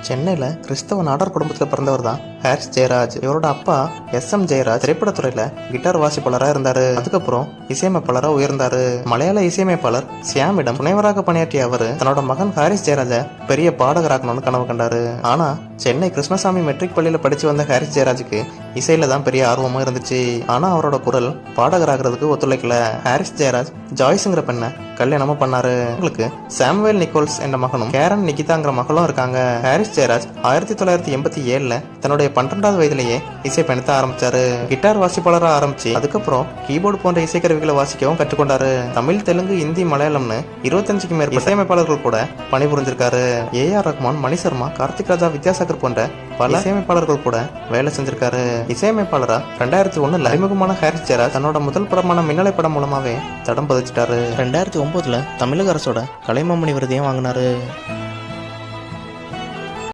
சென்னையில் கிறிஸ்தவ நாடார் குடும்பத்தில் பிறந்தவர் தான் ஹாரிஸ் ஜெயராஜ். இவரோட அப்பா SM ஜெயராஜ் திரைப்படத்துறையில கிட்டார் வாசிப்பாளராக இருந்தாரு. அதுக்கப்புறம் இசையமைப்பாளராக உயர்ந்தாரு. மலையாள இசையமைப்பாளர் சியாமிடம் துணைவராக பணியாற்றிய அவர் தன்னோட மகன் ஹாரிஸ் ஜெயராஜை பெரிய பாடகராக்கணும்னு கனவு கண்டாரு. ஆனா சென்னை கிருஷ்ணசாமி மெட்ரிக் பள்ளியில படிச்சு வந்த ஹாரிஸ் ஜெயராஜுக்கு இசையில தான் பெரிய ஆர்வமா இருந்துச்சு. ஆனா அவரோட குரல் பாடகராகிறதுக்கு ஒத்துழைக்கல. ஹாரிஸ் ஜெயராஜ் ஜாய்ஸ்ங்கிற பெண்ணை கல்யாணமும் பண்ணாரு. உங்களுக்கு சாமுவேல் நிக்கோல்ஸ் என்ற மகனும் கேரன் நிகிதாங்கிற மகளும் இருக்காங்க. ஹாரிஸ் ஜெயராஜ் 1987 தன்னுடைய 12வது வயதிலேயே இசை பயணத்தை ஆரம்பிச்சாரு. கிட்டார் வாசிப்பாளராக ஆரம்பிச்சு அதுக்கப்புறம் கீபோர்டு போன்ற இசைக்கருவிகளை வாசிக்கவும் கற்றுக்கொண்டாரு. தமிழ், தெலுங்கு, இந்தி, மலையாளம்னு 25க்கும் மேற்பட்ட இசையமைப்பாளர்கள் கூட பணிபுரிஞ்சிருக்காரு. AR ரஹ்மான், மணி சர்மா, கார்த்திக் ராஜா, வித்யாசாகர் போன்ற பல இசையமைப்பாளர்கள் கூட வேலை செஞ்சிருக்காரு. இசையமைப்பாளரா 2001 அறிமுகமான ஹாரிஸ் ஜெயராஜ் தன்னோட முதல் படமான மின்னலை படம் மூலமாவே தடம் பதிச்சிட்டாரு. 2009 தமிழக அரசோட கலைமாமணி விருதையும் வாங்கினாரு.